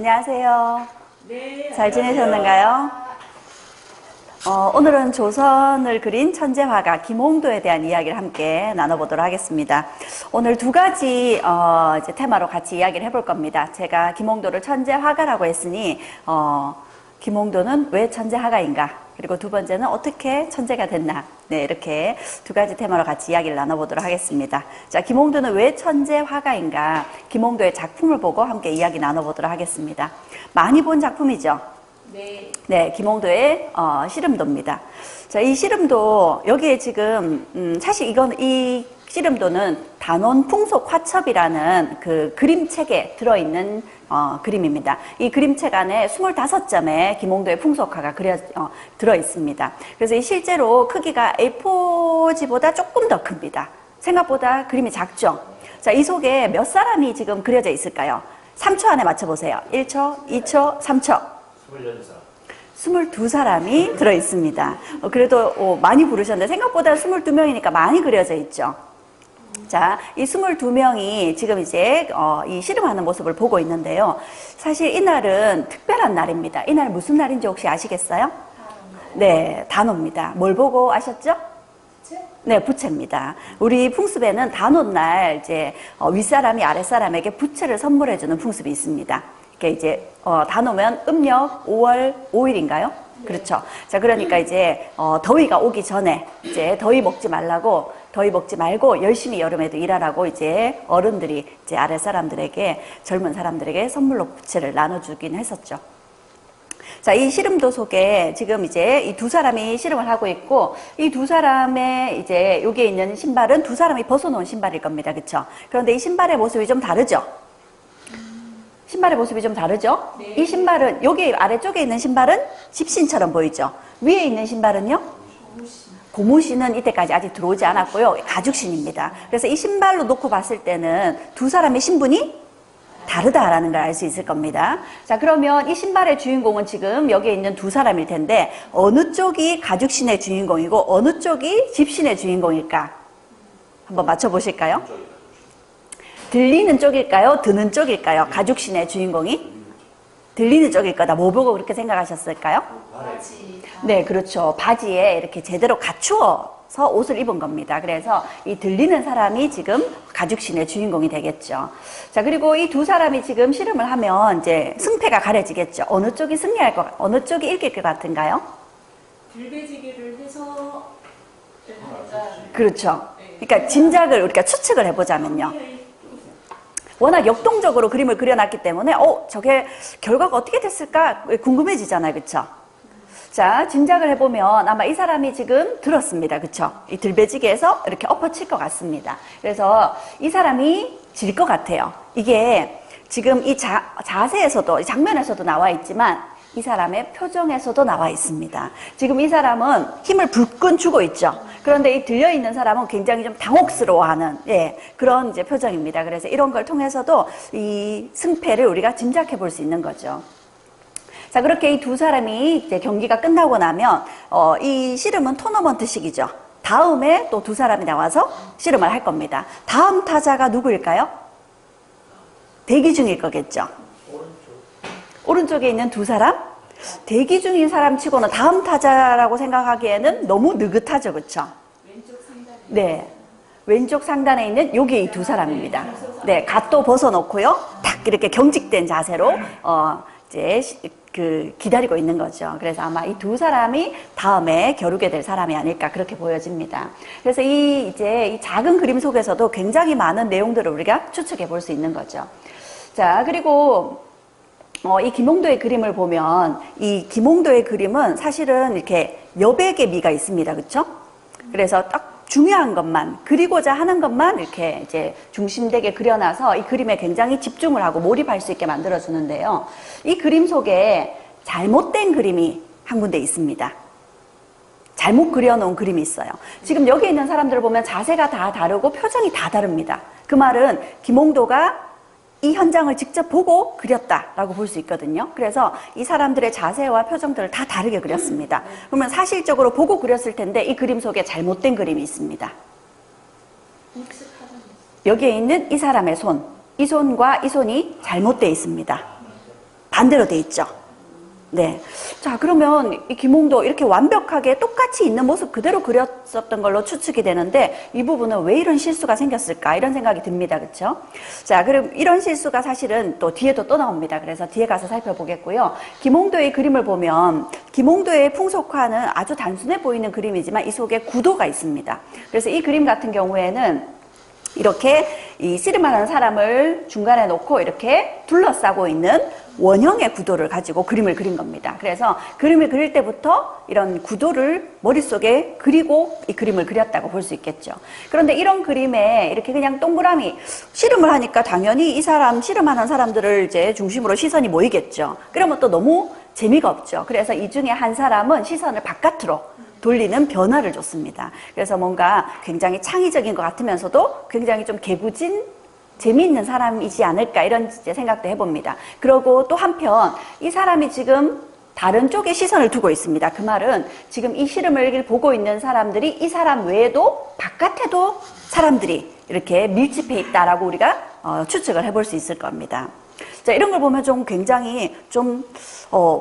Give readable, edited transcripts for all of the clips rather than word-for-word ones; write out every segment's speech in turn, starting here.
안녕하세요. 네. 잘 지내셨는가요? 오늘은 조선을 그린 천재 화가 김홍도에 대한 이야기를 함께 나눠보도록 하겠습니다. 오늘 두 가지 이제 테마로 같이 이야기를 해볼 겁니다. 제가 김홍도를 천재 화가라고 했으니 김홍도는 왜 천재 화가인가? 그리고 두 번째는 어떻게 천재가 됐나? 네, 이렇게 두 가지 테마로 같이 이야기를 나눠보도록 하겠습니다. 자, 김홍도는 왜 천재 화가인가? 김홍도의 작품을 보고 함께 이야기 나눠보도록 하겠습니다. 많이 본 작품이죠? 네. 네, 김홍도의 씨름도입니다. 자, 이 씨름도 여기에 지금 사실 이 씨름도는 단원 풍속 화첩이라는 그 그림책에 들어있는 그림입니다. 이 그림책 안에 25점의 김홍도의 풍속화가 들어있습니다. 그래서 이 실제로 크기가 A4지보다 조금 더 큽니다. 생각보다 그림이 작죠? 자, 이 속에 몇 사람이 지금 그려져 있을까요? 3초 안에 맞춰보세요. 1초, 2초, 3초. 22사람이 들어있습니다. 그래도 많이 부르셨는데 생각보다 22명이니까 많이 그려져 있죠. 자, 이 22명이 지금 이제 이 씨름하는 모습을 보고 있는데요. 사실 이날은 특별한 날입니다. 이날 무슨 날인지 혹시 아시겠어요? 네, 단오입니다. 뭘 보고 아셨죠? 네, 부채입니다. 우리 풍습에는 단오날 이제 윗사람이 아랫사람에게 부채를 선물해주는 풍습이 있습니다. 이제 단오면 음력 5월 5일인가요? 그렇죠. 자, 그러니까 이제 더위가 오기 전에 이제 더위 먹지 말고 열심히 여름에도 일하라고 이제 어른들이 이제 아랫사람들에게 젊은 사람들에게 선물로 부채를 나눠주긴 했었죠. 자, 이 씨름도 속에 지금 이제 이 두 사람이 씨름을 하고 있고 이 두 사람의 이제 여기에 있는 신발은 두 사람이 벗어놓은 신발일 겁니다. 그렇죠? 그런데 이 신발의 모습이 좀 다르죠? 신발의 모습이 좀 다르죠? 네. 이 신발은 여기 아래쪽에 있는 신발은 집신처럼 보이죠? 위에 있는 신발은요? 고무신은 이때까지 아직 들어오지 않았고요. 가죽신입니다. 그래서 이 신발로 놓고 봤을 때는 두 사람의 신분이 다르다라는 걸 알 수 있을 겁니다. 자, 그러면 이 신발의 주인공은 지금 여기에 있는 두 사람일 텐데 어느 쪽이 가죽신의 주인공이고 어느 쪽이 집신의 주인공일까? 한번 맞춰보실까요? 들리는 쪽일까요? 드는 쪽일까요? 가죽신의 주인공이? 들리는 쪽일 거다. 뭐 보고 그렇게 생각하셨을까요? 바지. 네, 그렇죠. 바지에 이렇게 제대로 갖추어서 옷을 입은 겁니다. 그래서 이 들리는 사람이 지금 가죽신의 주인공이 되겠죠. 자, 그리고 이 두 사람이 지금 씨름을 하면 이제 승패가 가려지겠죠. 어느 쪽이 승리할 어느 쪽이 이길 것 같은가요? 들배지기를 해서 그렇죠. 그러니까 짐작을 우리가 추측을 해보자면요. 워낙 역동적으로 그림을 그려놨기 때문에 저게 결과가 어떻게 됐을까 궁금해지잖아요. 그렇죠? 자, 짐작을 해보면 아마 이 사람이 지금 들었습니다. 그렇죠? 이 들배지기에서 이렇게 엎어칠 것 같습니다. 그래서 이 사람이 질 것 같아요. 이게 지금 이 자세에서도 이 장면에서도 나와 있지만 이 사람의 표정에서도 나와 있습니다. 지금 이 사람은 힘을 불끈 주고 있죠. 그런데 이 들려있는 사람은 굉장히 좀 당혹스러워하는, 그런 이제 표정입니다. 그래서 이런 걸 통해서도 이 승패를 우리가 짐작해 볼 수 있는 거죠. 자, 그렇게 이 두 사람이 이제 경기가 끝나고 나면, 이 씨름은 토너먼트식이죠. 다음에 또 두 사람이 나와서 씨름을 할 겁니다. 다음 타자가 누구일까요? 대기 중일 거겠죠. 오른쪽에 있는 두 사람? 대기 중인 사람 치고는 다음 타자라고 생각하기에는 너무 느긋하죠. 그렇죠? 왼쪽 상단에. 네. 왼쪽 상단에 있는 여기 이 두 사람입니다. 네, 갓도 벗어놓고요. 딱 이렇게 경직된 자세로 이제 기다리고 있는 거죠. 그래서 아마 이 두 사람이 다음에 겨루게 될 사람이 아닐까 그렇게 보여집니다. 그래서 이제 이 작은 그림 속에서도 굉장히 많은 내용들을 우리가 추측해 볼 수 있는 거죠. 자, 그리고 이 김홍도의 그림을 보면 이 김홍도의 그림은 사실은 이렇게 여백의 미가 있습니다. 그렇죠? 그래서 딱 중요한 것만 그리고자 하는 것만 이렇게 이제 중심되게 그려놔서 이 그림에 굉장히 집중을 하고 몰입할 수 있게 만들어주는데요. 이 그림 속에 잘못된 그림이 한 군데 있습니다. 잘못 그려놓은 그림이 있어요. 지금 여기 있는 사람들을 보면 자세가 다 다르고 표정이 다 다릅니다. 그 말은 김홍도가 이 현장을 직접 보고 그렸다라고 볼 수 있거든요. 그래서 이 사람들의 자세와 표정들을 다 다르게 그렸습니다. 그러면 사실적으로 보고 그렸을 텐데 이 그림 속에 잘못된 그림이 있습니다. 여기에 있는 이 사람의 손, 이 손과 이 손이 잘못되어 있습니다. 반대로 돼 있죠. 네. 자, 그러면 이 김홍도 이렇게 완벽하게 똑같이 있는 모습 그대로 그렸었던 걸로 추측이 되는데 이 부분은 왜 이런 실수가 생겼을까? 이런 생각이 듭니다. 그렇죠? 자, 그럼 이런 실수가 사실은 또 뒤에도 또 나옵니다. 그래서 뒤에 가서 살펴보겠고요. 김홍도의 그림을 보면 김홍도의 풍속화는 아주 단순해 보이는 그림이지만 이 속에 구도가 있습니다. 그래서 이 그림 같은 경우에는 이렇게 이 씨름하는 사람을 중간에 놓고 이렇게 둘러싸고 있는 원형의 구도를 가지고 그림을 그린 겁니다. 그래서 그림을 그릴 때부터 이런 구도를 머릿속에 그리고 이 그림을 그렸다고 볼 수 있겠죠. 그런데 이런 그림에 이렇게 그냥 동그라미 씨름을 하니까 당연히 이 사람 씨름하는 사람들을 이제 중심으로 시선이 모이겠죠. 그러면 또 너무 재미가 없죠. 그래서 이 중에 한 사람은 시선을 바깥으로 돌리는 변화를 줬습니다. 그래서 뭔가 굉장히 창의적인 것 같으면서도 굉장히 좀 개구진 재미있는 사람이지 않을까 이런 생각도 해봅니다. 그리고 또 한편 이 사람이 지금 다른 쪽에 시선을 두고 있습니다. 그 말은 지금 이 씨름을 보고 있는 사람들이 이 사람 외에도 바깥에도 사람들이 이렇게 밀집해 있다라고 우리가 추측을 해볼 수 있을 겁니다. 자, 이런 걸 보면 좀 굉장히 좀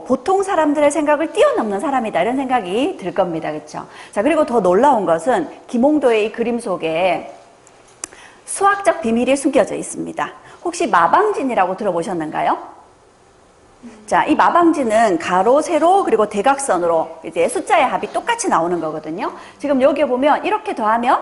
보통 사람들의 생각을 뛰어넘는 사람이다 이런 생각이 들 겁니다. 그렇죠? 자, 그리고 더 놀라운 것은 김홍도의 이 그림 속에 수학적 비밀이 숨겨져 있습니다. 혹시 마방진이라고 들어보셨는가요? 자, 이 마방진은 가로, 세로, 그리고 대각선으로 이제 숫자의 합이 똑같이 나오는 거거든요. 지금 여기에 보면 이렇게 더하면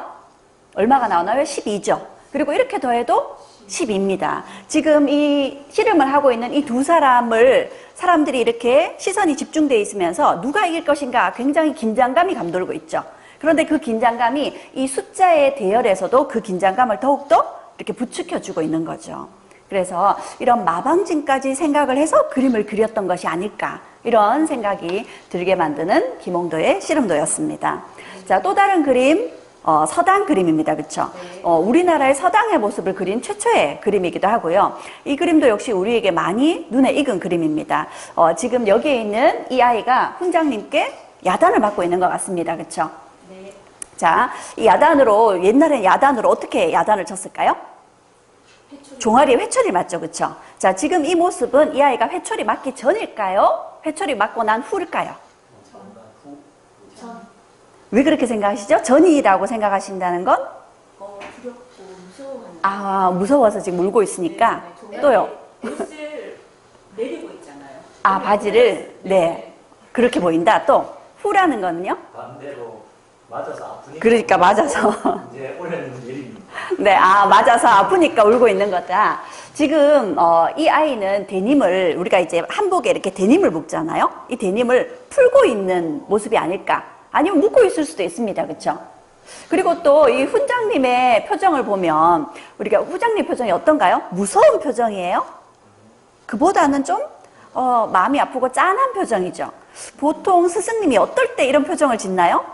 얼마가 나오나요? 12죠. 그리고 이렇게 더해도 10입니다. 지금 이 씨름을 하고 있는 이 두 사람을 사람들이 이렇게 시선이 집중되어 있으면서 누가 이길 것인가 굉장히 긴장감이 감돌고 있죠. 그런데 그 긴장감이 이 숫자의 대열에서도 그 긴장감을 더욱더 이렇게 부추겨주고 있는 거죠. 그래서 이런 마방진까지 생각을 해서 그림을 그렸던 것이 아닐까 이런 생각이 들게 만드는 김홍도의 씨름도였습니다. 자, 또 다른 그림 서당 그림입니다. 그렇죠? 우리나라의 서당의 모습을 그린 최초의 그림이기도 하고요. 이 그림도 역시 우리에게 많이 눈에 익은 그림입니다. 지금 여기에 있는 이 아이가 훈장님께 야단을 받고 있는 것 같습니다. 그렇죠? 네. 자, 이 야단으로 옛날엔 야단으로 어떻게 야단을 쳤을까요? 종아리에 회초리 맞죠, 그렇죠? 자, 지금 이 모습은 이 아이가 회초리 맞기 전일까요? 회초리 맞고 난 후일까요? 전. 왜 그렇게 생각하시죠? 전이라고 생각하신다는 건? 두렵고 무서워하는. 아, 무서워서 지금 울고 있으니까. 네. 또요? 옷을 내리고 있잖아요. 아, 바지를? 네. 그렇게 보인다. 또, 후라는 거는요? 반대로 맞아서 아프니까. 그러니까 맞아서. 이제 올해는 내립니다. 네, 아, 맞아서 아프니까 울고 있는 거다. 지금, 이 아이는 데님을, 우리가 이제 한복에 이렇게 데님을 묶잖아요? 이 데님을 풀고 있는 모습이 아닐까? 아니면 묶고 있을 수도 있습니다. 그쵸? 그리고 또 이 훈장님의 표정을 보면, 우리가 훈장님 표정이 어떤가요? 무서운 표정이에요? 그보다는 좀, 마음이 아프고 짠한 표정이죠. 보통 스승님이 어떨 때 이런 표정을 짓나요?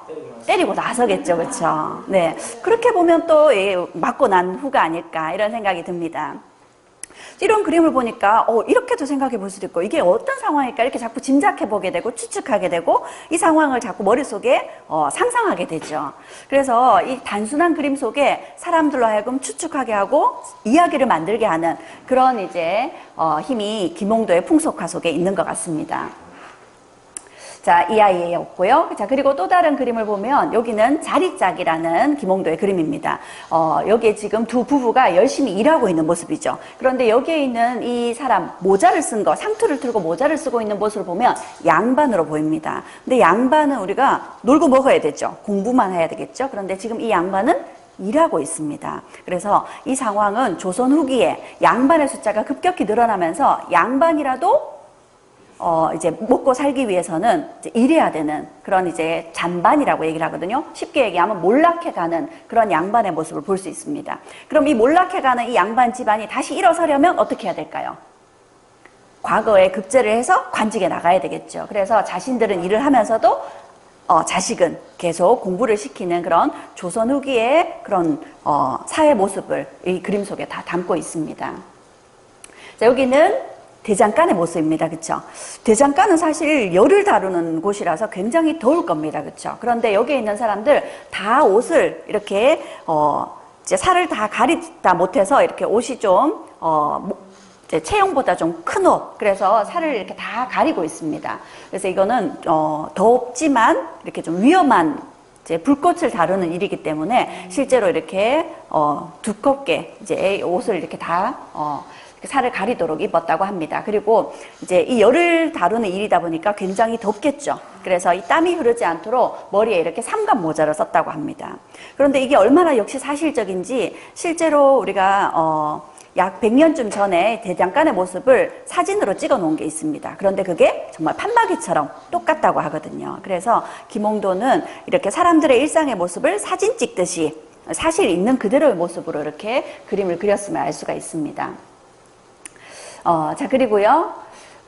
때리고 나서겠죠. 그렇죠? 네. 그렇게 보면 또 맞고 난 후가 아닐까 이런 생각이 듭니다. 이런 그림을 보니까 이렇게도 생각해 볼 수도 있고 이게 어떤 상황일까 이렇게 자꾸 짐작해 보게 되고 추측하게 되고 이 상황을 자꾸 머릿속에 상상하게 되죠. 그래서 이 단순한 그림 속에 사람들로 하여금 추측하게 하고 이야기를 만들게 하는 그런 이제 힘이 김홍도의 풍속화 속에 있는 것 같습니다. 자, 이 아이였고요. 자, 그리고 또 다른 그림을 보면 여기는 자리짝이라는 김홍도의 그림입니다. 여기에 지금 두 부부가 열심히 일하고 있는 모습이죠. 그런데 여기에 있는 이 사람 모자를 쓴 거, 상투를 틀고 모자를 쓰고 있는 모습을 보면 양반으로 보입니다. 근데 양반은 우리가 놀고 먹어야 되죠. 공부만 해야 되겠죠. 그런데 지금 이 양반은 일하고 있습니다. 그래서 이 상황은 조선 후기에 양반의 숫자가 급격히 늘어나면서 양반이라도 이제 먹고 살기 위해서는 이제 일해야 되는 그런 이제 잔반이라고 얘기를 하거든요. 쉽게 얘기하면 몰락해가는 그런 양반의 모습을 볼 수 있습니다. 그럼 이 몰락해가는 이 양반 집안이 다시 일어서려면 어떻게 해야 될까요? 과거에 급제를 해서 관직에 나가야 되겠죠. 그래서 자신들은 일을 하면서도 자식은 계속 공부를 시키는 그런 조선 후기의 그런 사회 모습을 이 그림 속에 다 담고 있습니다. 자, 여기는 대장간의 모습입니다. 그렇죠? 대장간은 사실 열을 다루는 곳이라서 굉장히 더울 겁니다. 그렇죠? 그런데 여기에 있는 사람들 다 옷을 이렇게 이제 살을 다 가리다 못해서 이렇게 옷이 좀 이제 체형보다 좀 큰 옷, 그래서 살을 이렇게 다 가리고 있습니다. 그래서 이거는 덥지만 이렇게 좀 위험한 이제 불꽃을 다루는 일이기 때문에 실제로 이렇게 두껍게 이제 옷을 이렇게 다 살을 가리도록 입었다고 합니다. 그리고 이제 이 열을 다루는 일이다 보니까 굉장히 덥겠죠. 그래서 이 땀이 흐르지 않도록 머리에 이렇게 삼각 모자를 썼다고 합니다. 그런데 이게 얼마나 역시 사실적인지 실제로 우리가 약 100년쯤 전에 대장간의 모습을 사진으로 찍어 놓은 게 있습니다. 그런데 그게 정말 판마기처럼 똑같다고 하거든요. 그래서 김홍도는 이렇게 사람들의 일상의 모습을 사진 찍듯이 사실 있는 그대로의 모습으로 이렇게 그림을 그렸음을 알 수가 있습니다. 자, 그리고요.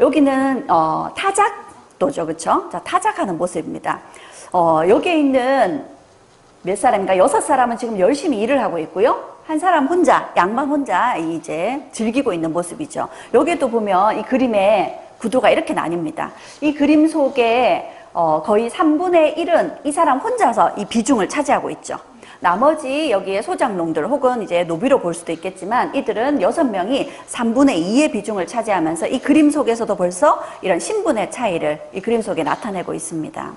여기는 타작도죠. 그쵸? 자, 타작하는 모습입니다. 여기에 있는 몇 사람인가? 6사람은 지금 열심히 일을 하고 있고요. 한 사람 혼자, 양반 혼자 이제 즐기고 있는 모습이죠. 여기도 보면 이 그림의 구도가 이렇게 나뉩니다. 이 그림 속에 거의 3분의 1은 이 사람 혼자서 이 비중을 차지하고 있죠. 나머지 여기에 소장농들 혹은 이제 노비로 볼 수도 있겠지만 이들은 6명이 3분의 2의 비중을 차지하면서 이 그림 속에서도 벌써 이런 신분의 차이를 이 그림 속에 나타내고 있습니다.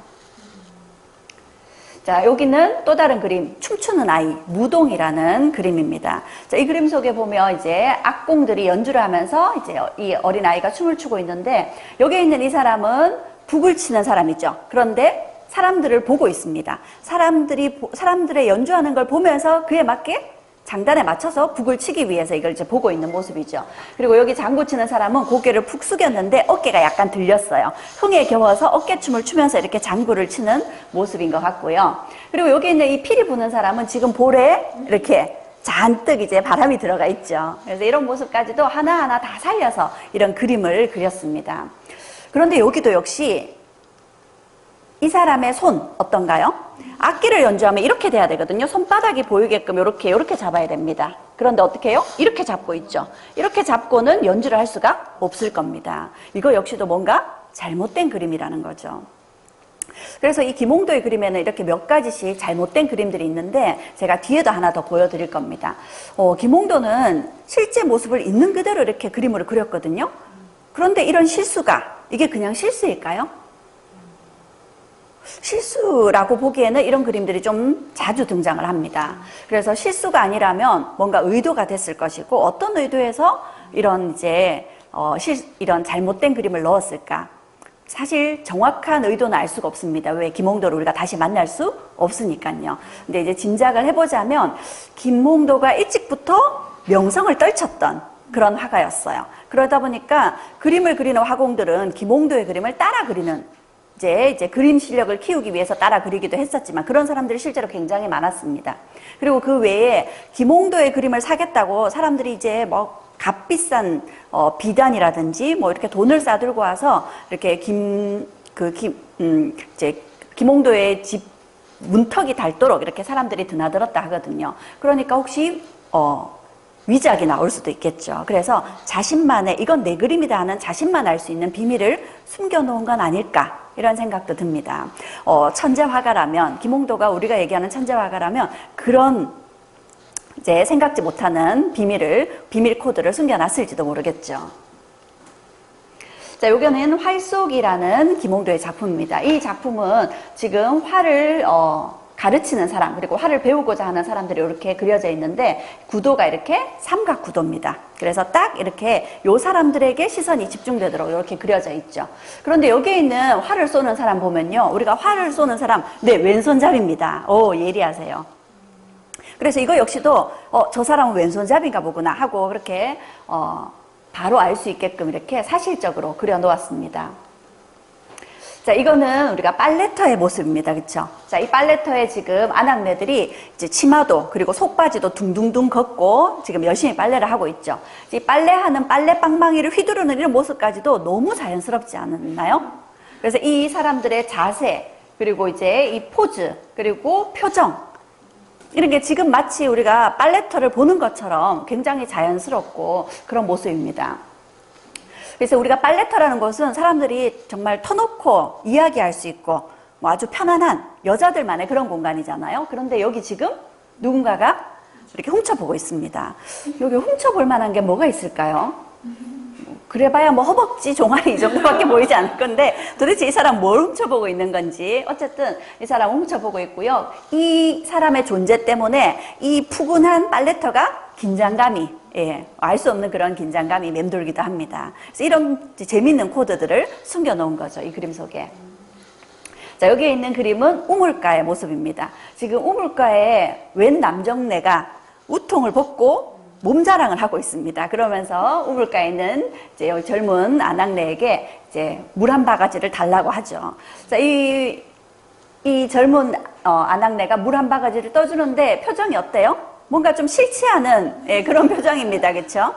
자, 여기는 또 다른 그림, 춤추는 아이, 무동이라는 그림입니다. 자, 이 그림 속에 보면 이제 악공들이 연주를 하면서 이제 이 어린 아이가 춤을 추고 있는데 여기에 있는 이 사람은 북을 치는 사람이죠. 그런데 사람들을 보고 있습니다. 사람들의 연주하는 걸 보면서 그에 맞게 장단에 맞춰서 북을 치기 위해서 이걸 이제 보고 있는 모습이죠. 그리고 여기 장구 치는 사람은 고개를 푹 숙였는데 어깨가 약간 들렸어요. 흥에 겨워서 어깨춤을 추면서 이렇게 장구를 치는 모습인 것 같고요. 그리고 여기 있는 이 피리 부는 사람은 지금 볼에 이렇게 잔뜩 이제 바람이 들어가 있죠. 그래서 이런 모습까지도 하나하나 다 살려서 이런 그림을 그렸습니다. 그런데 여기도 역시 이 사람의 손 어떤가요? 악기를 연주하면 이렇게 돼야 되거든요. 손바닥이 보이게끔 이렇게 잡아야 됩니다. 그런데 어떻게 해요? 이렇게 잡고 있죠. 이렇게 잡고는 연주를 할 수가 없을 겁니다. 이거 역시도 뭔가 잘못된 그림이라는 거죠. 그래서 이 김홍도의 그림에는 이렇게 몇 가지씩 잘못된 그림들이 있는데 제가 뒤에도 하나 더 보여드릴 겁니다. 김홍도는 실제 모습을 있는 그대로 이렇게 그림으로 그렸거든요. 그런데 이런 실수가 이게 그냥 실수일까요? 실수라고 보기에는 이런 그림들이 좀 자주 등장을 합니다. 그래서 실수가 아니라면 뭔가 의도가 됐을 것이고 어떤 의도에서 이런 이제 이런 잘못된 그림을 넣었을까? 사실 정확한 의도는 알 수가 없습니다. 왜? 김홍도를 우리가 다시 만날 수 없으니까요. 근데 이제 짐작을 해보자면 김홍도가 일찍부터 명성을 떨쳤던 그런 화가였어요. 그러다 보니까 그림을 그리는 화공들은 김홍도의 그림을 따라 그리는 이제 그림 실력을 키우기 위해서 따라 그리기도 했었지만 그런 사람들이 실제로 굉장히 많았습니다. 그리고 그 외에 김홍도의 그림을 사겠다고 사람들이 이제 뭐 값비싼 비단이라든지 뭐 이렇게 돈을 싸들고 와서 이렇게 김홍도의 집 문턱이 닳도록 이렇게 사람들이 드나들었다 하거든요. 그러니까 혹시 위작이 나올 수도 있겠죠. 그래서 자신만의 이건 내 그림이다 하는 자신만 알 수 있는 비밀을 숨겨놓은 건 아닐까 이런 생각도 듭니다. 천재 화가라면 김홍도가 우리가 얘기하는 천재 화가라면 그런 이제 생각지 못하는 비밀 코드를 숨겨놨을지도 모르겠죠. 자, 요거는 활속이라는 김홍도의 작품입니다. 이 작품은 지금 활을 가르치는 사람 그리고 활을 배우고자 하는 사람들이 이렇게 그려져 있는데 구도가 이렇게 삼각 구도입니다. 그래서 딱 이렇게 요 사람들에게 시선이 집중되도록 이렇게 그려져 있죠. 그런데 여기에 있는 활을 쏘는 사람 보면요. 우리가 활을 쏘는 사람 네, 왼손잡이입니다. 오, 예리하세요. 그래서 이거 역시도 저 사람은 왼손잡이인가 보구나 하고 그렇게 바로 알 수 있게끔 이렇게 사실적으로 그려 놓았습니다. 자, 이거는 우리가 빨래터의 모습입니다. 그쵸? 자, 이 빨래터에 지금 아낙네들이 이제 치마도 그리고 속바지도 둥둥둥 걷고 지금 열심히 빨래를 하고 있죠. 이 빨래하는 빨래 빵망이를 휘두르는 이런 모습까지도 너무 자연스럽지 않나요? 그래서 이 사람들의 자세, 그리고 이제 이 포즈, 그리고 표정, 이런 게 지금 마치 우리가 빨래터를 보는 것처럼 굉장히 자연스럽고 그런 모습입니다. 그래서 우리가 빨래터라는 것은 사람들이 정말 터놓고 이야기할 수 있고 뭐 아주 편안한 여자들만의 그런 공간이잖아요. 그런데 여기 지금 누군가가 이렇게 훔쳐보고 있습니다. 여기 훔쳐볼 만한 게 뭐가 있을까요? 그래봐야 뭐 허벅지, 종아리 이 정도밖에 보이지 않을 건데 도대체 이 사람 뭘 훔쳐보고 있는 건지 어쨌든 이 사람 훔쳐보고 있고요. 이 사람의 존재 때문에 이 푸근한 빨래터가 긴장감이 알 수 없는 그런 긴장감이 맴돌기도 합니다. 그래서 이런 재미있는 코드들을 숨겨놓은 거죠. 이 그림 속에. 자, 여기에 있는 그림은 우물가의 모습입니다. 지금 우물가에 웬 남정네가 우통을 벗고 몸자랑을 하고 있습니다. 그러면서 우물가에 있는 이제 젊은 아낙네에게 이제 물 한 바가지를 달라고 하죠. 자, 이 젊은 아낙네가 물 한 바가지를 떠주는데 표정이 어때요? 뭔가 좀 싫지 않은 그런 표정입니다. 그렇죠?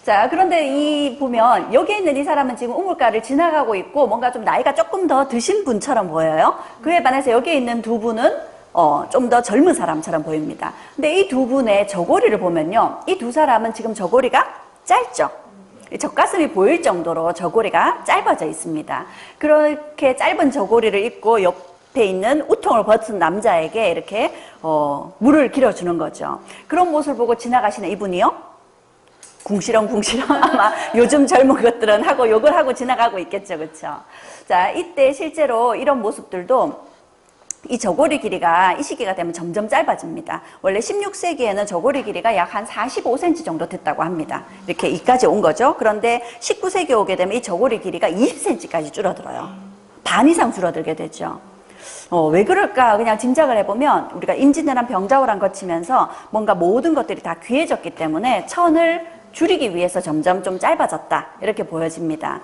자, 그런데 보면 여기 있는 이 사람은 지금 우물가를 지나가고 있고 뭔가 좀 나이가 조금 더 드신 분처럼 보여요. 그에 반해서 여기 있는 두 분은 좀 더 젊은 사람처럼 보입니다. 근데 이 두 분의 저고리를 보면요. 이 두 사람은 지금 저고리가 짧죠. 젖가슴이 보일 정도로 저고리가 짧아져 있습니다. 그렇게 짧은 저고리를 입고 옆에 있는 우통을 벗은 남자에게 이렇게 물을 길어주는 거죠. 그런 모습을 보고 지나가시는 이분이요. 궁시렁궁시렁 아마 요즘 젊은 것들은 하고 욕을 하고 지나가고 있겠죠. 그렇죠? 자, 이때 실제로 이런 모습들도 이 저고리 길이가 이 시기가 되면 점점 짧아집니다. 원래 16세기에는 저고리 길이가 약 한 45cm 정도 됐다고 합니다. 이렇게 이까지 온 거죠. 그런데 19세기 오게 되면 이 저고리 길이가 20cm까지 줄어들어요. 반 이상 줄어들게 되죠. 왜 그럴까 그냥 짐작을 해보면 우리가 임진왜란 병자호란 거치면서 뭔가 모든 것들이 다 귀해졌기 때문에 천을 줄이기 위해서 점점 좀 짧아졌다 이렇게 보여집니다.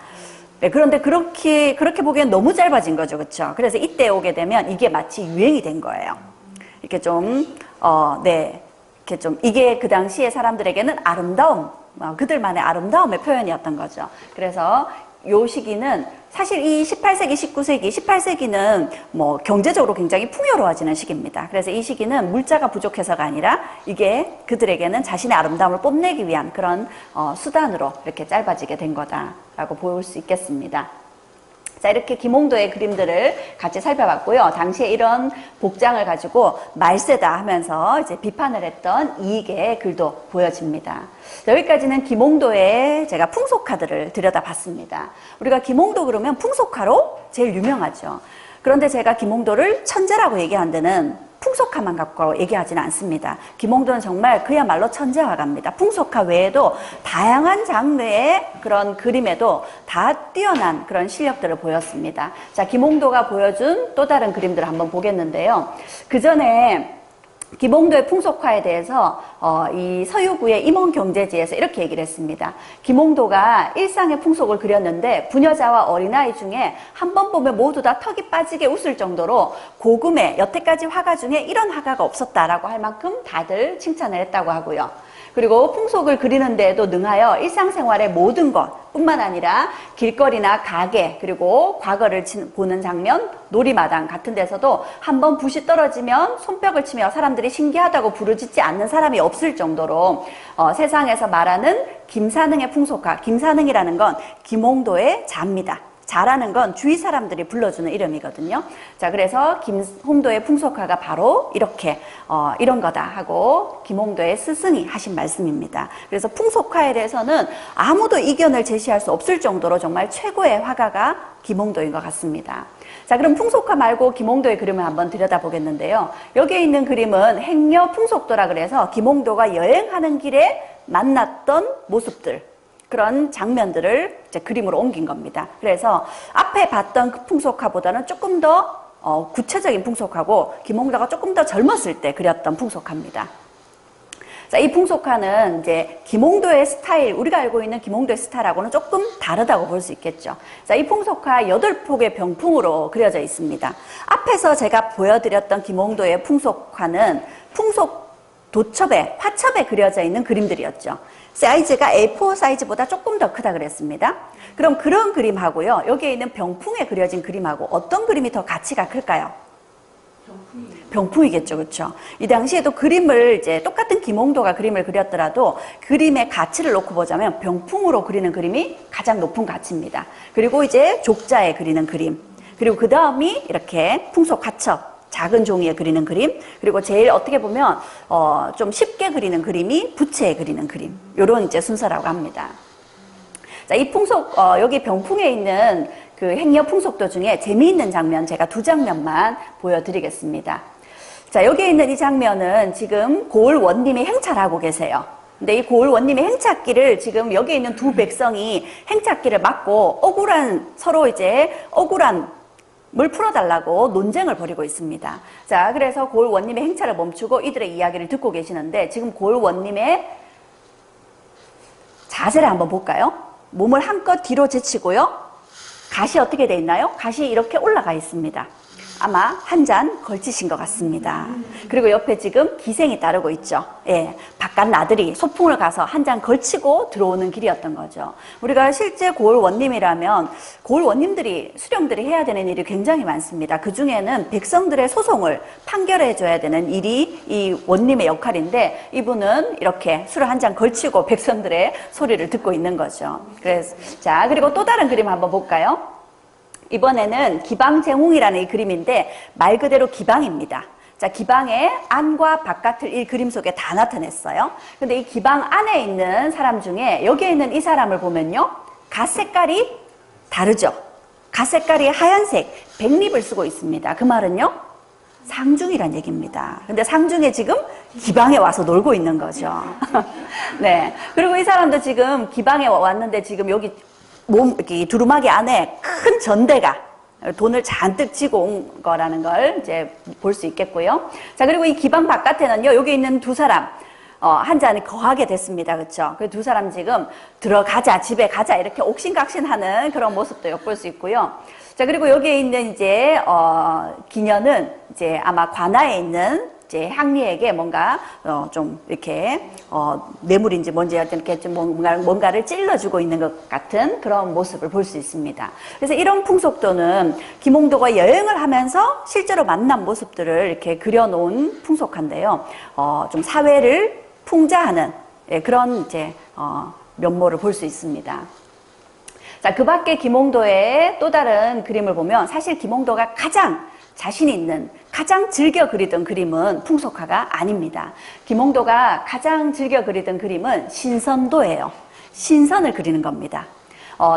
네, 그런데 그렇게 보기엔 너무 짧아진 거죠. 그렇죠? 그래서 이때 오게 되면 이게 마치 유행이 된 거예요. 이렇게 좀 이렇게 좀 이게 그 당시에 사람들에게는 아름다움, 그들만의 아름다움의 표현이었던 거죠. 그래서 요 시기는 사실 이 18세기, 19세기, 18세기는 뭐 경제적으로 굉장히 풍요로워지는 시기입니다. 그래서 이 시기는 물자가 부족해서가 아니라 이게 그들에게는 자신의 아름다움을 뽐내기 위한 그런 수단으로 이렇게 짧아지게 된 거다라고 볼 수 있겠습니다. 자, 이렇게 김홍도의 그림들을 같이 살펴봤고요. 당시에 이런 복장을 가지고 말세다 하면서 이제 비판을 했던 이익의 글도 보여집니다. 여기까지는 김홍도의 제가 풍속화들을 들여다봤습니다. 우리가 김홍도 그러면 풍속화로 제일 유명하죠. 그런데 제가 김홍도를 천재라고 얘기한 데는 풍속화만 갖고 얘기하지는 않습니다. 김홍도는 정말 그야말로 천재화가입니다. 풍속화 외에도 다양한 장르의 그런 그림에도 다 뛰어난 그런 실력들을 보였습니다. 자, 김홍도가 보여준 또 다른 그림들을 한번 보겠는데요. 그 전에 김홍도의 풍속화에 대해서 이 서유구의 임원경제지에서 이렇게 얘기를 했습니다. 김홍도가 일상의 풍속을 그렸는데 부녀자와 어린아이 중에 한 번 보면 모두 다 턱이 빠지게 웃을 정도로 고금의 여태까지 화가 중에 이런 화가가 없었다라고 할 만큼 다들 칭찬을 했다고 하고요. 그리고 풍속을 그리는 데에도 능하여 일상생활의 모든 것 뿐만 아니라 길거리나 가게 그리고 과거를 보는 장면, 놀이마당 같은 데서도 한번 붓이 떨어지면 손뼉을 치며 사람들이 신기하다고 부르짖지 않는 사람이 없을 정도로 세상에서 말하는 김사능의 풍속화, 김사능이라는 건 김홍도의 자입니다. 자라는 건 주위 사람들이 불러주는 이름이거든요. 자, 그래서 김홍도의 풍속화가 바로 이렇게 이런 거다 하고 김홍도의 스승이 하신 말씀입니다. 그래서 풍속화에 대해서는 아무도 이견을 제시할 수 없을 정도로 정말 최고의 화가가 김홍도인 것 같습니다. 자, 그럼 풍속화 말고 김홍도의 그림을 한번 들여다보겠는데요. 여기에 있는 그림은 행여 풍속도라 그래서 김홍도가 여행하는 길에 만났던 모습들, 그런 장면들을 이제 그림으로 옮긴 겁니다. 그래서 앞에 봤던 그 풍속화보다는 조금 더 구체적인 풍속화고 김홍도가 조금 더 젊었을 때 그렸던 풍속화입니다. 자, 이 풍속화는 이제 김홍도의 스타일, 우리가 알고 있는 김홍도의 스타일하고는 조금 다르다고 볼 수 있겠죠. 자, 이 풍속화 8폭의 병풍으로 그려져 있습니다. 앞에서 제가 보여드렸던 김홍도의 풍속화는 풍속 도첩에, 화첩에 그려져 있는 그림들이었죠. 사이즈가 A4 사이즈보다 조금 더 크다 그랬습니다. 그럼 그런 그림하고요, 여기에 있는 병풍에 그려진 그림하고 어떤 그림이 더 가치가 클까요? 병풍이겠죠, 그렇죠? 이 당시에도 그림을 이제 똑같은 김홍도가 그림을 그렸더라도 그림의 가치를 놓고 보자면 병풍으로 그리는 그림이 가장 높은 가치입니다. 그리고 이제 족자에 그리는 그림, 그리고 그 다음이 이렇게 풍속 화첩, 작은 종이에 그리는 그림, 그리고 제일 어떻게 보면 좀 쉽게 그리는 그림이 부채에 그리는 그림, 요런 이제 순서라고 합니다. 자, 이 풍속, 여기 병풍에 있는 그 행여 풍속도 중에 재미있는 장면 제가 2장면만 보여드리겠습니다. 자, 여기에 있는 이 장면은 지금 고을원님이 행차하고 계세요. 근데 이 고을원님의 행차길을 지금 여기에 있는 두 백성이 행차길을 막고 서로 이제 억울함을 풀어달라고 논쟁을 벌이고 있습니다. 자, 그래서 고을원님의 행차를 멈추고 이들의 이야기를 듣고 계시는데 지금 고을원님의 자세를 한번 볼까요? 몸을 한껏 뒤로 제치고요. 갓이 어떻게 돼 있나요? 갓이 이렇게 올라가 있습니다. 아마 한 잔 걸치신 것 같습니다. 그리고 옆에 지금 기생이 따르고 있죠. 예, 바깥 나들이 소풍을 가서 한 잔 걸치고 들어오는 길이었던 거죠. 우리가 실제 고을원님이라면 고을원님들이 수령들이 해야 되는 일이 굉장히 많습니다. 그 중에는 백성들의 소송을 판결해 줘야 되는 일이 이 원님의 역할인데 이분은 이렇게 술을 한 잔 걸치고 백성들의 소리를 듣고 있는 거죠. 그래서 자, 그리고 또 다른 그림 한번 볼까요? 이번에는 기방쟁웅이라는 이 그림인데 말 그대로 기방입니다. 자, 기방의 안과 바깥을 이 그림 속에 다 나타냈어요. 근데 이 기방 안에 있는 사람 중에 여기에 있는 이 사람을 보면요. 갓 색깔이 다르죠. 갓 색깔이 하얀색, 백립을 쓰고 있습니다. 그 말은요. 상중이란 얘기입니다. 근데 상중에 지금 기방에 와서 놀고 있는 거죠. 네. 그리고 이 사람도 지금 기방에 왔는데 지금 여기 이렇게 두루마기 안에 큰 전대가 돈을 잔뜩 쥐고 온 거라는 걸 이제 볼 수 있겠고요. 자, 그리고 이 기방 바깥에는요, 여기 있는 두 사람, 한 잔이 거하게 됐습니다. 그쵸? 그 두 사람 지금 들어가자, 집에 가자, 이렇게 옥신각신하는 그런 모습도 엿볼 수 있고요. 자, 그리고 여기에 있는 이제, 기녀는 이제 아마 관아에 있는 이제 향리에게 뭔가 좀 이렇게 뇌물인지 뭔지 이렇게 좀 뭔가를 찔러주고 있는 것 같은 그런 모습을 볼 수 있습니다. 그래서 이런 풍속도는 김홍도가 여행을 하면서 실제로 만난 모습들을 이렇게 그려놓은 풍속한데요. 좀 사회를 풍자하는 그런 이제 면모를 볼 수 있습니다. 자, 그 밖에 김홍도의 또 다른 그림을 보면 사실 김홍도가 가장 자신 있는, 가장 즐겨 그리던 그림은 풍속화가 아닙니다. 김홍도가 가장 즐겨 그리던 그림은 신선도예요. 신선을 그리는 겁니다.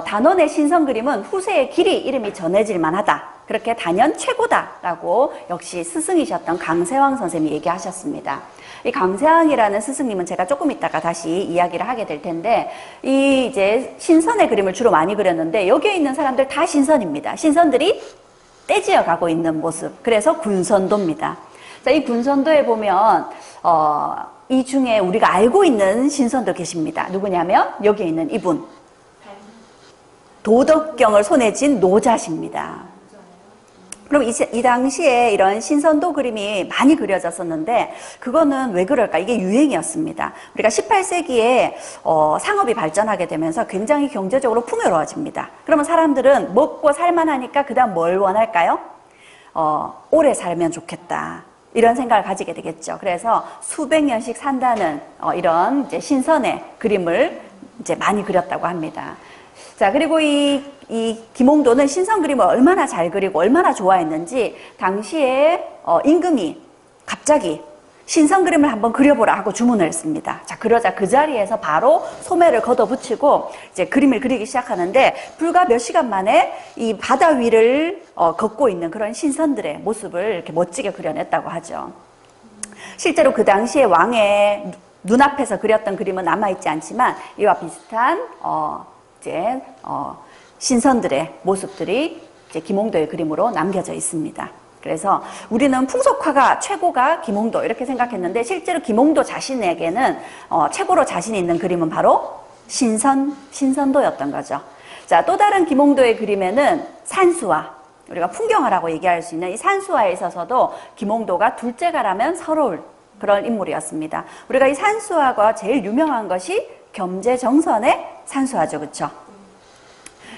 단원의 신선 그림은 후세의 길이 이름이 전해질 만하다. 그렇게 단연 최고다라고 역시 스승이셨던 강세왕 선생님이 얘기하셨습니다. 이 강세왕이라는 스승님은 제가 조금 있다가 다시 이야기를 하게 될 텐데, 이 이제 신선의 그림을 주로 많이 그렸는데, 여기에 있는 사람들 다 신선입니다. 신선들이 떼지어 가고 있는 모습. 그래서 군선도입니다. 자, 이 군선도에 보면, 이 중에 우리가 알고 있는 신선도 계십니다. 누구냐면, 여기에 있는 이분. 도덕경을 손에 쥔 노자십니다. 그럼 이 당시에 이런 신선도 그림이 많이 그려졌었는데 그거는 왜 그럴까? 이게 유행이었습니다. 우리가 18세기에 상업이 발전하게 되면서 굉장히 경제적으로 풍요로워집니다. 그러면 사람들은 먹고 살만하니까 그 다음 뭘 원할까요? 오래 살면 좋겠다. 이런 생각을 가지게 되겠죠. 그래서 수백 년씩 산다는 이런 이제 신선의 그림을 이제 많이 그렸다고 합니다. 자, 그리고 이 김홍도는 신선 그림을 얼마나 잘 그리고 얼마나 좋아했는지 당시에 임금이 갑자기 신선 그림을 한번 그려보라 하고 주문을 했습니다. 자, 그러자 그 자리에서 바로 소매를 걷어붙이고 이제 그림을 그리기 시작하는데 불과 몇 시간 만에 이 바다 위를 걷고 있는 그런 신선들의 모습을 이렇게 멋지게 그려냈다고 하죠. 실제로 그 당시에 왕의 눈앞에서 그렸던 그림은 남아있지 않지만 이와 비슷한 이제 신선들의 모습들이 이제 김홍도의 그림으로 남겨져 있습니다. 그래서 우리는 풍속화가 최고가 김홍도 이렇게 생각했는데 실제로 김홍도 자신에게는 최고로 자신 있는 그림은 바로 신선도였던 거죠. 자, 또 다른 김홍도의 그림에는 산수화, 우리가 풍경화라고 얘기할 수 있는 이 산수화에 있어서도 김홍도가 둘째가라면 서러울 그런 인물이었습니다. 우리가 이 산수화가 제일 유명한 것이 겸재정선의 산수화죠. 그렇죠?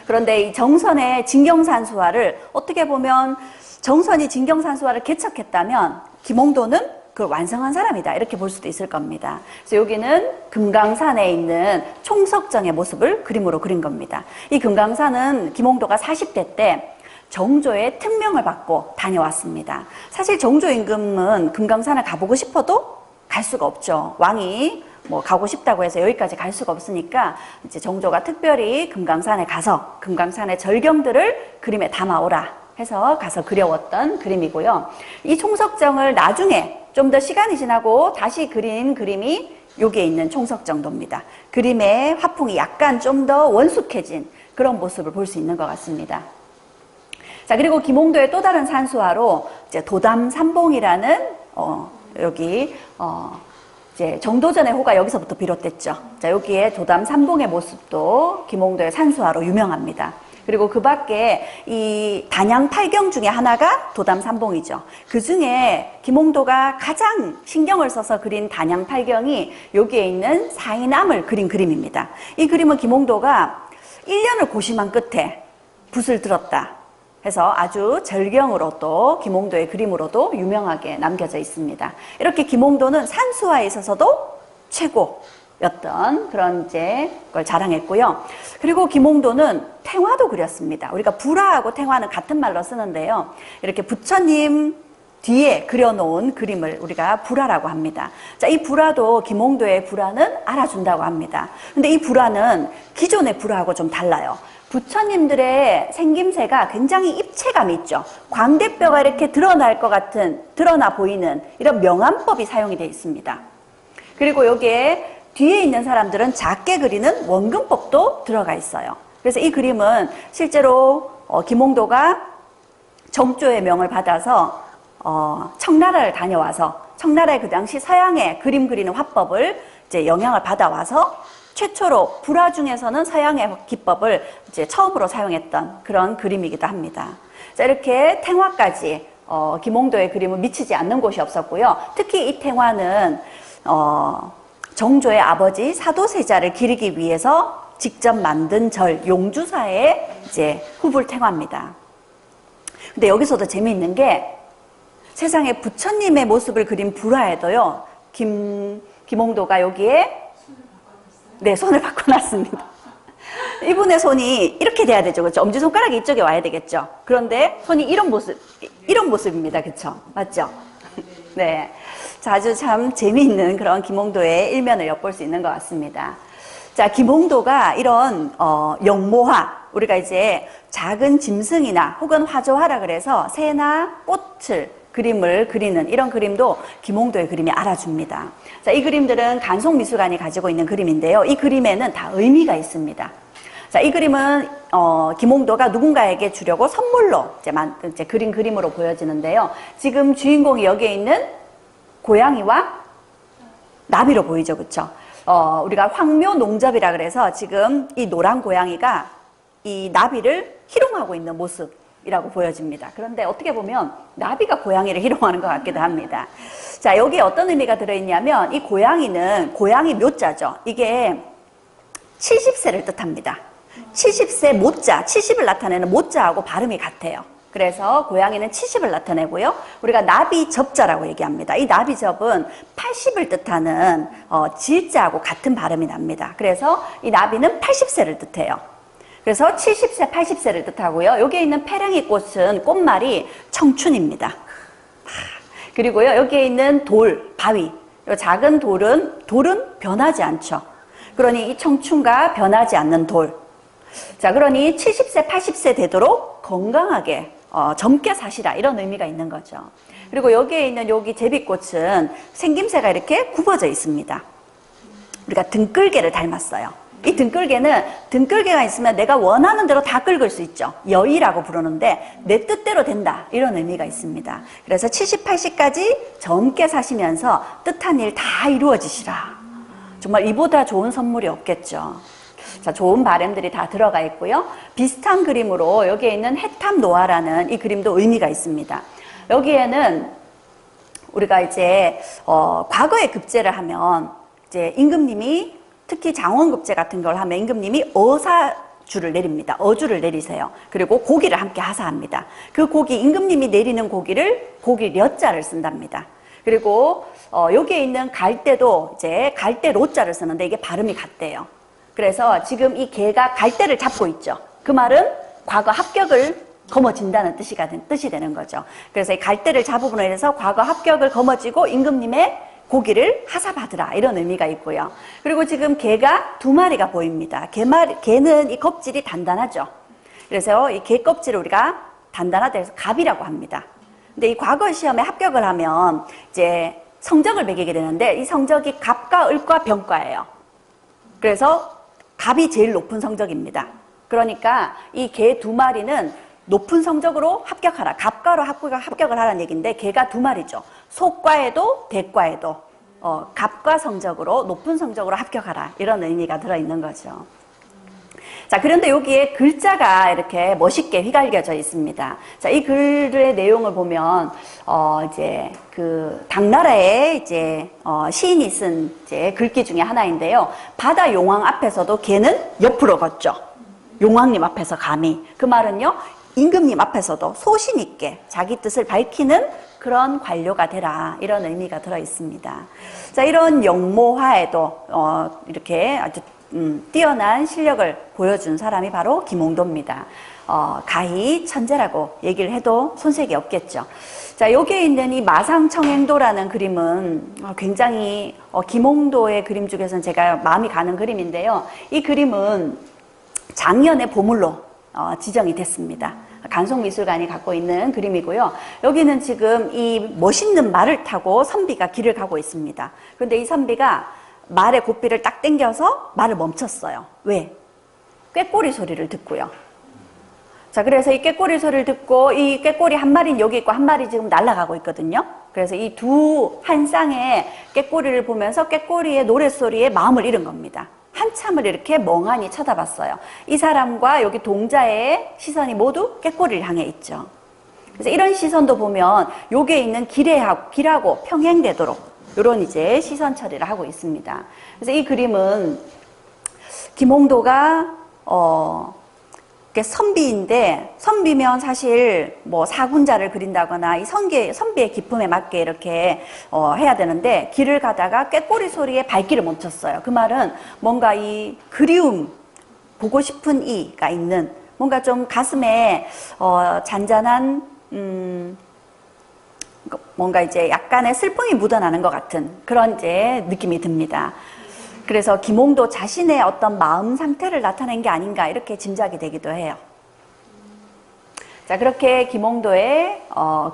그런데 이 정선의 진경산수화를 어떻게 보면 정선이 진경산수화를 개척했다면 김홍도는 그걸 완성한 사람이다. 이렇게 볼 수도 있을 겁니다. 그래서 여기는 금강산에 있는 총석정의 모습을 그림으로 그린 겁니다. 이 금강산은 김홍도가 40대 때 정조의 특명을 받고 다녀왔습니다. 사실 정조 임금은 금강산을 가보고 싶어도 갈 수가 없죠. 왕이 뭐 가고 싶다고 해서 여기까지 갈 수가 없으니까 이제 정조가 특별히 금강산에 가서 금강산의 절경들을 그림에 담아오라 해서 가서 그려왔던 그림이고요. 이 총석정을 나중에 좀 더 시간이 지나고 다시 그린 그림이 여기에 있는 총석정도입니다. 그림의 화풍이 약간 좀 더 원숙해진 그런 모습을 볼 수 있는 것 같습니다. 자, 그리고 김홍도의 또 다른 산수화로 이제 도담삼봉이라는 여기 이제 정도전의 호가 여기서부터 비롯됐죠. 자, 여기에 도담삼봉의 모습도 김홍도의 산수화로 유명합니다. 그리고 그 밖에 이 단양 팔경 중에 하나가 도담삼봉이죠. 그 중에 김홍도가 가장 신경을 써서 그린 단양 팔경이 여기에 있는 사인암을 그린 그림입니다. 이 그림은 김홍도가 1년을 고심한 끝에 붓을 들었다 해서 아주 절경으로도 김홍도의 그림으로도 유명하게 남겨져 있습니다. 이렇게 김홍도는 산수화에 있어서도 최고였던 그런 이제 걸 자랑했고요. 그리고 김홍도는 탱화도 그렸습니다. 우리가 불화하고 탱화는 같은 말로 쓰는데요. 이렇게 부처님 뒤에 그려놓은 그림을 우리가 불화라고 합니다. 자, 이 불화도 김홍도의 불화는 알아준다고 합니다. 근데 이 불화는 기존의 불화하고 좀 달라요. 부처님들의 생김새가 굉장히 입체감이 있죠. 광대뼈가 이렇게 드러날 것 같은, 드러나 보이는 이런 명암법이 사용이 되어 있습니다. 그리고 여기에 뒤에 있는 사람들은 작게 그리는 원근법도 들어가 있어요. 그래서 이 그림은 실제로 김홍도가 정조의 명을 받아서 청나라를 다녀와서 청나라의 그 당시 서양의 그림 그리는 화법을 이제 영향을 받아와서 최초로 불화 중에서는 서양의 기법을 이제 처음으로 사용했던 그런 그림이기도 합니다. 자, 이렇게 탱화까지 김홍도의 그림은 미치지 않는 곳이 없었고요. 특히 이 탱화는 정조의 아버지 사도세자를 기리기 위해서 직접 만든 절 용주사의 이제 후불 탱화입니다. 근데 여기서도 재미있는 게 세상에 부처님의 모습을 그린 불화에도요, 김홍도가 여기에 네, 손을 바꿔놨습니다. 이분의 손이 이렇게 돼야 되죠. 그렇죠? 엄지손가락이 이쪽에 와야 되겠죠. 그런데 손이 이런 모습입니다. 그렇죠? 맞죠? 네. 자, 아주 참 재미있는 그런 김홍도의 일면을 엿볼 수 있는 것 같습니다. 자, 김홍도가 이런 영모화, 우리가 이제 작은 짐승이나 혹은 화조화라 그래서 새나 꽃을 그림을 그리는 이런 그림도 김홍도의 그림이 알아줍니다. 자, 이 그림들은 간송미술관이 가지고 있는 그림인데요. 이 그림에는 다 의미가 있습니다. 자, 이 그림은 김홍도가 누군가에게 주려고 선물로 이제 그린 그림으로 보여지는데요. 지금 주인공이 여기에 있는 고양이와 나비로 보이죠, 그렇죠? 우리가 황묘농접이라 그래서 지금 이 노란 고양이가 이 나비를 희롱하고 있는 모습이라고 보여집니다. 그런데 어떻게 보면 나비가 고양이를 희롱하는 것 같기도 합니다. 자, 여기에 어떤 의미가 들어있냐면 이 고양이는 고양이 묘자죠. 이게 70세를 뜻합니다. 70세 모자, 70을 나타내는 모자하고 발음이 같아요. 그래서 고양이는 70을 나타내고요. 우리가 나비접자라고 얘기합니다. 이 나비접은 80을 뜻하는 질자하고 같은 발음이 납니다. 그래서 이 나비는 80세를 뜻해요. 그래서 70세, 80세를 뜻하고요. 여기에 있는 페랭이 꽃은 꽃말이 청춘입니다. 그리고요, 여기에 있는 돌, 바위, 이 작은 돌은 변하지 않죠. 그러니 이 청춘과 변하지 않는 돌. 자, 그러니 70세, 80세 되도록 건강하게 젊게 사시라, 이런 의미가 있는 거죠. 그리고 여기에 있는 여기 제비꽃은 생김새가 이렇게 굽어져 있습니다. 우리가 등끌개를 닮았어요. 이 등끌개가 있으면 내가 원하는 대로 다 긁을 수 있죠. 여의라고 부르는데 내 뜻대로 된다, 이런 의미가 있습니다. 그래서 70, 80까지 젊게 사시면서 뜻한 일 다 이루어지시라. 정말 이보다 좋은 선물이 없겠죠. 자, 좋은 바램들이 다 들어가 있고요. 비슷한 그림으로 여기에 있는 해탐노화라는 이 그림도 의미가 있습니다. 여기에는 우리가 이제 과거에 급제를 하면 이제 임금님이 특히 장원급제 같은 걸 하면 임금님이 어사주를 내립니다. 어주를 내리세요. 그리고 고기를 함께 하사합니다. 그 고기, 임금님이 내리는 고기를 고기 려자를 쓴답니다. 그리고 여기에 있는 갈대도 이제 갈대 로자를 쓰는데 이게 발음이 같대요. 그래서 지금 이 개가 갈대를 잡고 있죠. 그 말은 과거 합격을 거머쥔다는 뜻이 되는 거죠. 그래서 이 갈대를 잡음으로 인해서 과거 합격을 거머쥐고 임금님의 고기를 하사받으라 이런 의미가 있고요. 그리고 지금 개가 2마리가 보입니다. 개는 이 껍질이 단단하죠. 그래서 이 개 껍질을 우리가 단단하다 해서 갑이라고 합니다. 근데 이 과거 시험에 합격을 하면 이제 성적을 매기게 되는데 이 성적이 갑과 을과 병과예요. 그래서 갑이 제일 높은 성적입니다. 그러니까 이 개 2마리는 높은 성적으로 합격하라. 갑과로 합격을 하라는 얘기인데 개가 2마리죠. 소과에도 대과에도 갑과 성적으로 높은 성적으로 합격하라. 이런 의미가 들어있는 거죠. 자, 그런데 여기에 글자가 이렇게 멋있게 휘갈겨져 있습니다. 자, 이 글의 내용을 보면, 이제, 당나라의 이제, 시인이 쓴 이제 글귀 중에 하나인데요. 바다 용왕 앞에서도 개는 옆으로 걷죠. 용왕님 앞에서 감히. 그 말은요, 임금님 앞에서도 소신 있게 자기 뜻을 밝히는 그런 관료가 되라. 이런 의미가 들어 있습니다. 자, 이런 영모화에도, 이렇게 아주 뛰어난 실력을 보여준 사람이 바로 김홍도입니다. 가히 천재라고 얘기를 해도 손색이 없겠죠. 자, 여기에 있는 이 마상청행도라는 그림은 굉장히 김홍도의 그림 중에서는 제가 마음이 가는 그림인데요. 이 그림은 장년의 보물로 지정이 됐습니다. 간송미술관이 갖고 있는 그림이고요. 여기는 지금 이 멋있는 말을 타고 선비가 길을 가고 있습니다. 그런데 이 선비가 말의 고삐를 딱 당겨서 말을 멈췄어요. 왜? 꾀꼬리 소리를 듣고요. 자, 그래서 이 꾀꼬리 소리를 듣고 이 꾀꼬리 한 마리는 여기 있고 한 마리 지금 날아가고 있거든요. 그래서 이 한 쌍의 꾀꼬리를 보면서 꾀꼬리의 노랫소리에 마음을 잃은 겁니다. 한참을 이렇게 멍하니 쳐다봤어요. 이 사람과 여기 동자의 시선이 모두 꾀꼬리를 향해 있죠. 그래서 이런 시선도 보면 여기에 있는 길하고 평행되도록 이런 이제 시선 처리를 하고 있습니다. 그래서 이 그림은 김홍도가 선비인데, 선비면 사실 뭐 사군자를 그린다거나 이 선비의 기품에 맞게 이렇게 해야 되는데, 길을 가다가 꾀꼬리 소리에 발길을 멈췄어요. 그 말은 뭔가 이 그리움, 보고 싶은 이가 있는 뭔가 좀 가슴에 잔잔한 뭔가 이제 약간의 슬픔이 묻어나는 것 같은 그런 이제 느낌이 듭니다. 그래서 김홍도 자신의 어떤 마음 상태를 나타낸 게 아닌가 이렇게 짐작이 되기도 해요. 자, 그렇게 김홍도의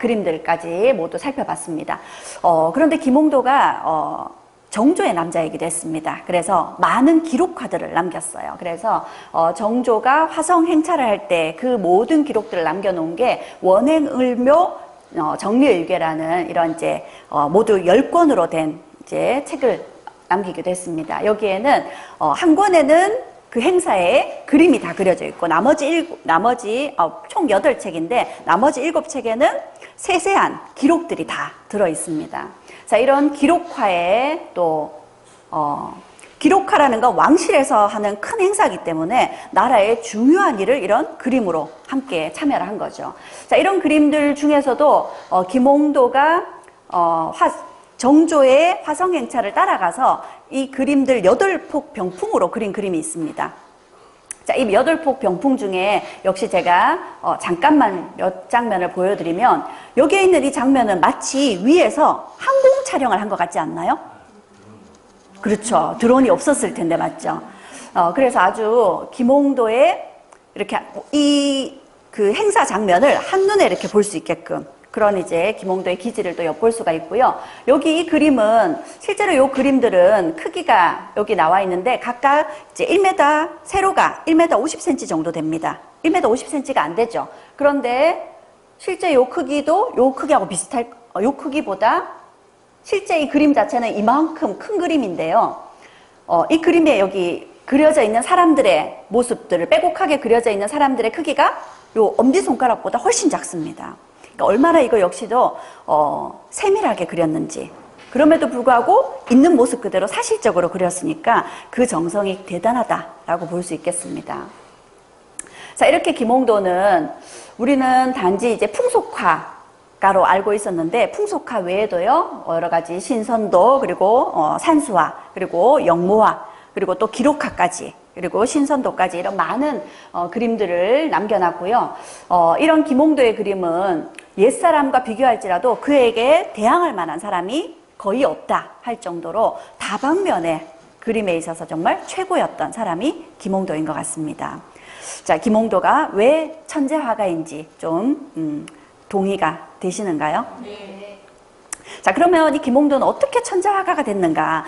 그림들까지 모두 살펴봤습니다. 그런데 김홍도가 정조의 남자이기도 했습니다. 그래서 많은 기록화들을 남겼어요. 그래서 정조가 화성 행차를 할 때 그 모든 기록들을 남겨놓은 게 원행을묘 정리일궤라는 이런 이제 모두 10권으로 된 이제 책을 남기기도 했습니다. 여기에는 한 권에는 그 행사에 그림이 다 그려져 있고 나머지 총 8책인데 나머지 7책에는 세세한 기록들이 다 들어 있습니다. 자, 이런 기록화에 또 기록화라는 건 왕실에서 하는 큰 행사이기 때문에 나라의 중요한 일을 이런 그림으로 함께 참여를 한 거죠. 자, 이런 그림들 중에서도 김홍도가 정조의 화성행차를 따라가서 이 그림들 8폭 병풍으로 그린 그림이 있습니다. 자, 이 8폭 병풍 중에 역시 제가 잠깐만 몇 장면을 보여드리면 여기에 있는 이 장면은 마치 위에서 항공 촬영을 한 것 같지 않나요? 그렇죠. 드론이 없었을 텐데, 맞죠? 그래서 아주 김홍도의 이렇게 그 행사 장면을 한눈에 이렇게 볼 수 있게끔 그런 이제 김홍도의 기질을 또 엿볼 수가 있고요. 여기 이 그림은 실제로 이 그림들은 크기가 여기 나와 있는데 각각 이제 1m, 세로가 1m 50cm 정도 됩니다. 1m 50cm가 안 되죠. 그런데 실제 이 크기도 이 크기하고 비슷할, 이 크기보다 실제 이 그림 자체는 이만큼 큰 그림인데요. 이 그림에 여기 그려져 있는 사람들의 모습들을 빼곡하게 그려져 있는 사람들의 크기가 요 엄지손가락보다 훨씬 작습니다. 그러니까 얼마나 이거 역시도 세밀하게 그렸는지. 그럼에도 불구하고 있는 모습 그대로 사실적으로 그렸으니까 그 정성이 대단하다라고 볼 수 있겠습니다. 자, 이렇게 김홍도는 우리는 단지 이제 풍속화가로 알고 있었는데 풍속화 외에도요 여러 가지 신선도 그리고 산수화 그리고 영모화 그리고 또 기록화까지 그리고 신선도까지 이런 많은 그림들을 남겨놨고요. 이런 김홍도의 그림은 옛사람과 비교할지라도 그에게 대항할 만한 사람이 거의 없다 할 정도로 다방면에 그림에 있어서 정말 최고였던 사람이 김홍도인 것 같습니다. 자, 김홍도가 왜 천재 화가인지 좀 동의가 되시는가요? 네. 자, 그러면 이 김홍도는 어떻게 천재 화가가 됐는가?